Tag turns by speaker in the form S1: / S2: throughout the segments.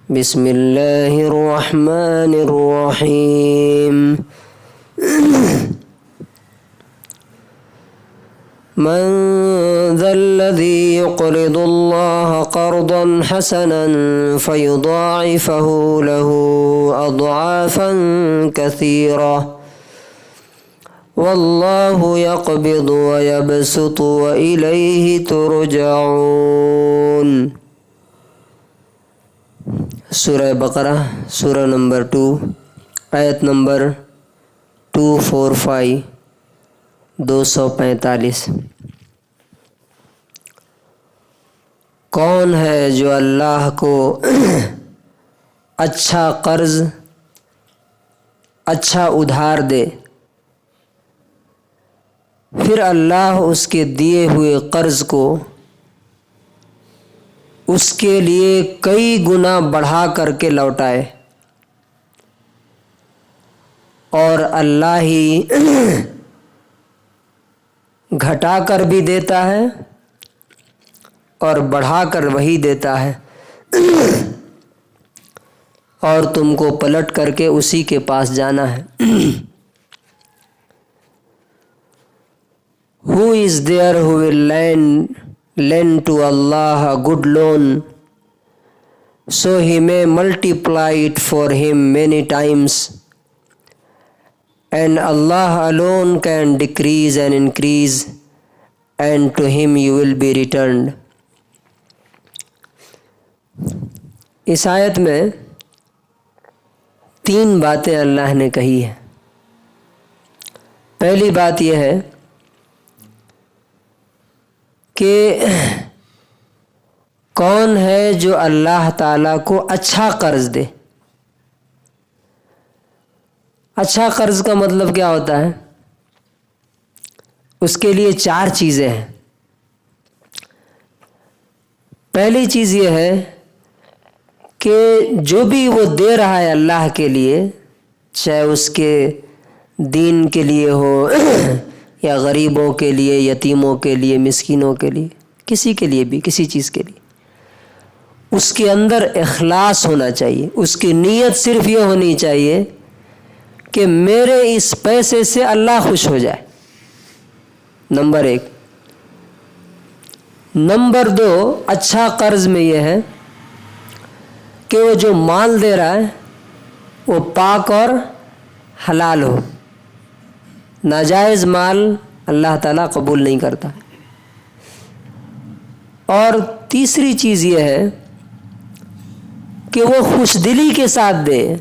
S1: بسم اللہ الرحمن الرحیم من ذا الذي يقرض الله قرضا حسنا فيضاعفه له أضعافا كثيرة والله يقبض ويبسط وإليه ترجعون۔ سورہ بقرہ سورہ نمبر 2 آیت نمبر 245 245۔ کون ہے جو اللہ کو اچھا قرض اچھا ادھار دے، پھر اللہ اس کے دیے ہوئے قرض کو اس کے لیے کئی گنا بڑھا کر کے لوٹائے، اور اللہ ہی گھٹا کر بھی دیتا ہے اور بڑھا کر وہی دیتا ہے، اور تم کو پلٹ کر کے اسی کے پاس جانا ہے۔ Who is there who will lend to Allah a good loan, so He may multiply it for him many times, and Allah alone can decrease and increase, and to Him you will be returned۔ اس آیت میں 3 باتیں اللہ نے کہی ہیں۔ پہلی بات یہ ہے کہ کون ہے جو اللہ تعالیٰ کو اچھا قرض دے۔ اچھا قرض کا مطلب کیا ہوتا ہے؟ اس کے لیے 4 چیزیں ہیں۔ پہلی چیز یہ ہے کہ جو بھی وہ دے رہا ہے اللہ کے لیے، چاہے اس کے دین کے لیے ہو یا غریبوں کے لیے، یتیموں کے لیے، مسکینوں کے لیے، کسی کے لیے بھی، کسی چیز کے لیے، اس کے اندر اخلاص ہونا چاہیے۔ اس کی نیت صرف یہ ہونی چاہیے کہ میرے اس پیسے سے اللہ خوش ہو جائے، نمبر 1۔ نمبر 2، اچھا قرض میں یہ ہے کہ وہ جو مال دے رہا ہے وہ پاک اور حلال ہو۔ ناجائز مال اللہ تعالیٰ قبول نہیں کرتا۔ اور تیسری چیز یہ ہے کہ وہ خوش دلی کے ساتھ دے،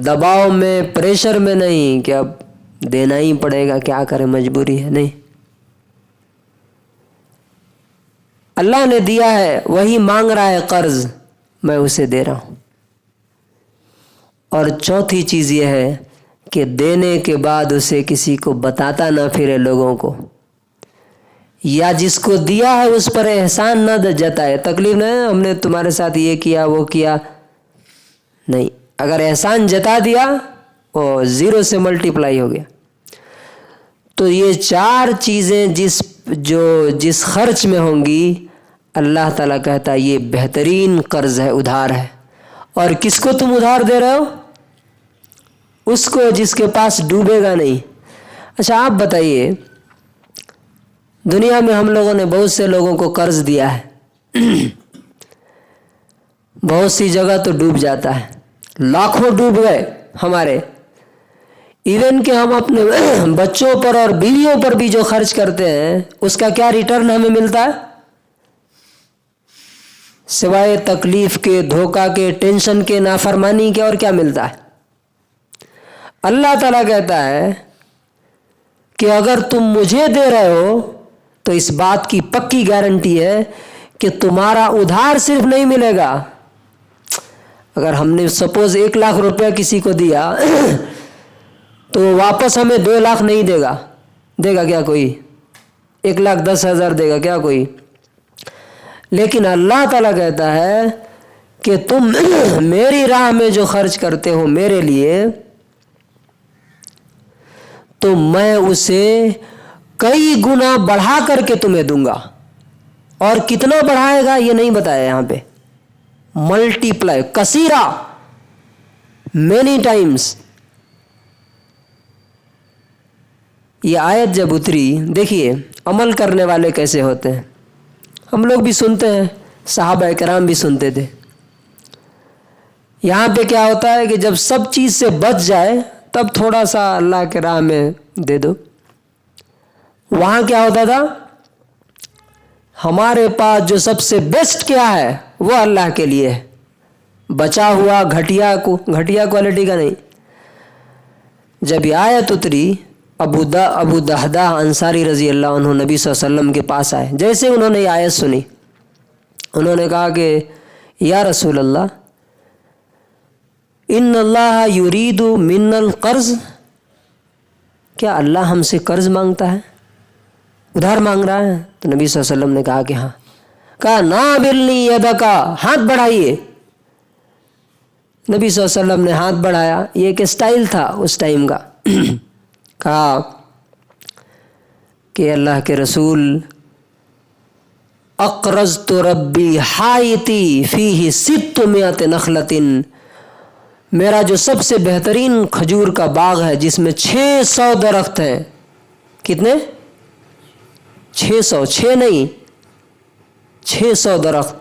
S1: دباؤ میں، پریشر میں نہیں کہ اب دینا ہی پڑے گا، کیا کرے، مجبوری ہے، نہیں۔ اللہ نے دیا ہے، وہی مانگ رہا ہے قرض، میں اسے دے رہا ہوں۔ اور چوتھی چیز یہ ہے کہ دینے کے بعد اسے کسی کو بتاتا نہ پھرے، لوگوں کو، یا جس کو دیا ہے اس پر احسان نہ جتائے، تکلیف نہ ہے ہم نے تمہارے ساتھ یہ کیا وہ کیا، نہیں۔ اگر احسان جتا دیا وہ 0 سے ملٹیپلائی ہو گیا۔ تو یہ 4 چیزیں جس خرچ میں ہوں گی، اللہ تعالیٰ کہتا ہے یہ بہترین قرض ہے، ادھار ہے۔ اور کس کو تم ادھار دے رہے ہو؟ اس کو جس کے پاس ڈوبے گا نہیں۔ اچھا آپ بتائیے، دنیا میں ہم لوگوں نے بہت سے لوگوں کو قرض دیا ہے، بہت سی جگہ تو ڈوب جاتا ہے، لاکھوں ڈوب گئے ہمارے۔ ایون کہ ہم اپنے بچوں پر اور بیویوں پر بھی جو خرچ کرتے ہیں، اس کا کیا ریٹرن ہمیں ملتا ہے؟ سوائے تکلیف کے، دھوکہ کے، ٹینشن کے، نافرمانی کے، اور کیا ملتا ہے؟ اللہ تعالیٰ کہتا ہے کہ اگر تم مجھے دے رہے ہو تو اس بات کی پکی گارنٹی ہے کہ تمہارا ادھار صرف نہیں ملے گا۔ اگر ہم نے سپوز 1 لاکھ روپیہ کسی کو دیا تو واپس ہمیں 2 لاکھ نہیں دے گا، دے گا کیا کوئی؟ 1,10,000 دے گا کیا کوئی؟ لیکن اللہ تعالیٰ کہتا ہے کہ تم میری راہ میں جو خرچ کرتے ہو میرے لیے، تو میں اسے کئی گنا بڑھا کر کے تمہیں دوں گا۔ اور کتنا بڑھائے گا یہ نہیں بتایا یہاں پہ، मल्टीप्लाई कसीरा, मेनी टाइम्स। ये आयत जब उतरी, देखिए अमल करने वाले कैसे होते हैं। हम लोग भी सुनते हैं, सहाबा किराम भी सुनते थे। यहाँ पे क्या होता है कि जब सब चीज़ से बच जाए तब थोड़ा सा अल्लाह के राह में दे दो। वहाँ क्या होता था, हमारे पास जो सबसे बेस्ट क्या है वो अल्लाह के लिए है, बचा हुआ घटिया क्वालिटी का नहीं। जब ये आयत उतरी, अबू दहदा अंसारी रज़ी अल्लाह अन्हु नबी सल्लल्लाहु अलैहि वसल्लम के पास आए। जैसे उन्होंने ये आयत सुनी, उन्होंने कहा कि या रसूल अल्लाह, इन्न अल्लाह युरीदु मिन्नल कर्ज, क्या अल्लाह हमसे कर्ज मांगता है, उधार मांग रहा है? तो नबी सल्लल्लाहु अलैहि वसल्लम ने कहा कि हाँ। कहा ना बिलनी यदका, हाथ बढ़ाइए। नबी सल्लल्लाहु अलैहि वसल्लम ने हाथ बढ़ाया, ये एक स्टाइल था उस टाइम का। कहा कि अल्लाह के रसूल, अक़रज़्तु रब्बी हायती फ़ीही सित्तुमिअत नख़लतिन, मेरा जो सबसे बेहतरीन खजूर का बाग है जिसमें 600 दरख्त हैं। कितने? 600, 6 नहीं, 600 दरख्त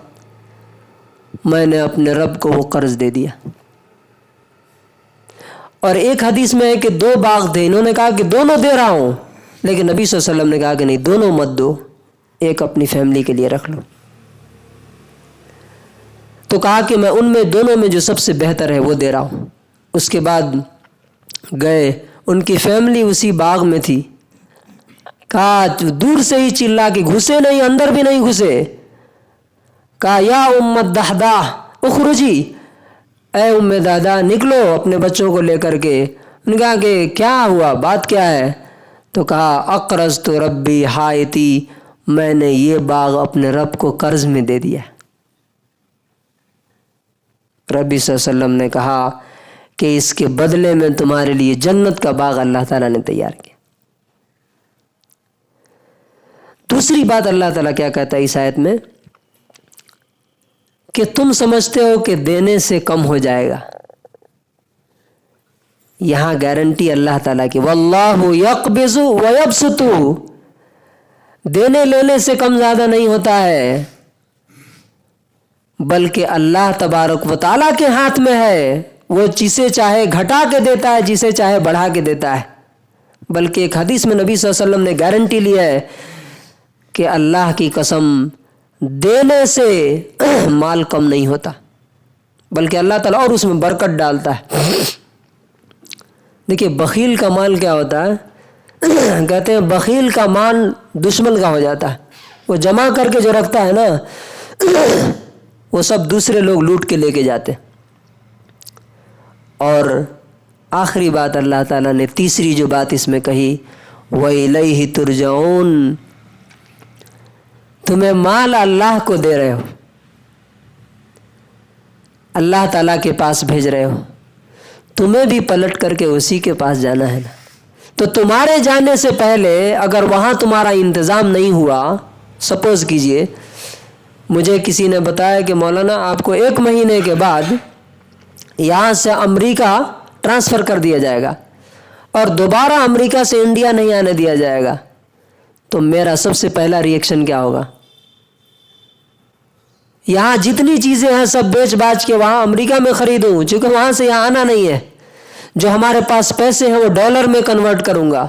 S1: मैंने अपने रब को वो कर्ज दे दिया। और एक हदीस में है कि 2 बाग थे, इन्होंने कहा कि दोनों दे रहा हूं, लेकिन नबी सल्लल्लाहु अलैहि वसल्लम ने कहा कि नहीं, दोनों मत दो, एक अपनी फैमिली के लिए रख लो। तो कहा कि मैं उनमें दोनों में जो सबसे बेहतर है वो दे रहा हूं। उसके बाद गए, उनकी फैमिली उसी बाग में थी। कहा दूर से ही चिल्ला के, घुसे नहीं, अंदर भी नहीं घुसे। कहा या उम्मत दहदा उखरुजी, ए उम्मे दादा निकलो अपने बच्चों को लेकर के। उन्होंने कहा कि क्या हुआ, बात क्या है? तो कहा अक़रज़्तु रब्बी हायती, मैंने ये बाग अपने रब को कर्ज में दे दिया। रब्बी सल्लल्लाहु अलैहि वसल्लम ने कहा कि इसके बदले में तुम्हारे लिए जन्नत का बाग अल्लाह ताला ने तैयार किया। दूसरी बात अल्लाह ताला क्या कहता है इस आयत में, कि तुम समझते हो कि देने से कम हो जाएगा। यहां गारंटी अल्लाह ताला की, वल्लाहु यक़बिज़ु व यबसुतु, देने लेने से कम ज्यादा नहीं होता है, बल्कि अल्लाह तबारक व तआला के हाथ में है। वो जिसे चाहे घटा के देता है, जिसे चाहे बढ़ा के देता है। बल्कि एक हदीस में नबी सल्लल्लाहु अलैहि वसल्लम ने गारंटी लिया है कि अल्लाह की कसम, देने से माल कम नहीं होता, बल्कि अल्लाह ताला और उसमें बरकत डालता है। देखिए बखील का माल क्या होता है, कहते हैं बखील का माल दुश्मन का हो जाता है। वो जमा करके जो रखता है ना, वो सब दूसरे लोग लूट के लेके जाते। और आखिरी बात अल्लाह ताला ने तीसरी जो बात इसमें कही, व इलैहि तुरजऊन, तुम्हें माल अल्लाह को दे रहे हो, अल्लाह ताला के पास भेज रहे हो, तुम्हें भी पलट करके उसी के पास जाना है ना। तो तुम्हारे जाने से पहले अगर वहाँ तुम्हारा इंतज़ाम नहीं हुआ, सपोज कीजिए मुझे किसी ने बताया कि मौलाना आपको 1 महीने के बाद यहाँ से अमेरिका ट्रांसफ़र कर दिया जाएगा और दोबारा अमेरिका से इंडिया नहीं आने दिया जाएगा, तो मेरा सबसे पहला रिएक्शन क्या होगा? यहाँ जितनी चीज़ें हैं सब बेच बाच के वहाँ अमेरिका में ख़रीदूँ, क्योंकि वहाँ से यहाँ आना नहीं है। जो हमारे पास पैसे हैं वो डॉलर में कन्वर्ट करूँगा,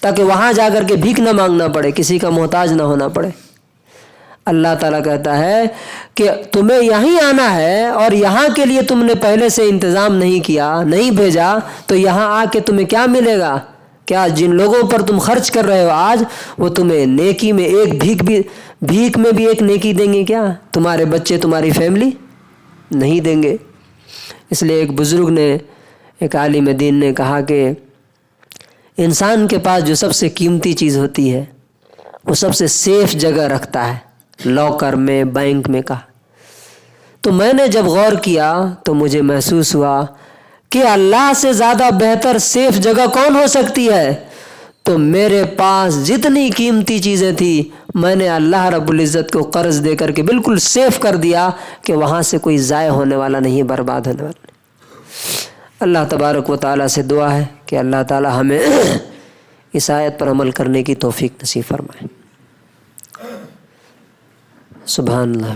S1: ताकि वहाँ जाकर के भीख ना मांगना पड़े, किसी का मोहताज ना होना पड़े। अल्लाह ताला कहता है कि तुम्हें यहीं आना है और यहाँ के लिए तुमने पहले से इंतज़ाम नहीं किया, नहीं भेजा, तो यहाँ आके तुम्हें क्या मिलेगा? क्या जिन लोगों पर तुम खर्च कर रहे हो आज, वो तुम्हें नेकी में एक भीख में भी एक नेकी देंगे क्या? तुम्हारे बच्चे, तुम्हारी फैमिली नहीं देंगे। इसलिए एक बुज़ुर्ग ने, एक आलिम दीन ने कहा कि इंसान के पास जो सबसे कीमती चीज़ होती है वो सबसे सेफ जगह रखता है, लॉकर में, बैंक में। कहा तो मैंने जब गौर किया तो मुझे महसूस हुआ कि अल्लाह से ज़्यादा बेहतर सेफ जगह कौन हो सकती है? तो मेरे पास जितनी कीमती चीज़ें थी میں نے اللہ رب العزت کو قرض دے کر کے بالکل سیف کر دیا کہ وہاں سے کوئی ضائع ہونے والا نہیں، برباد ہونے والا نہیں۔ اللہ تبارک و تعالیٰ سے دعا ہے کہ اللہ تعالیٰ ہمیں اس آیت پر عمل کرنے کی توفیق نصیب فرمائے۔ سبحان اللہ۔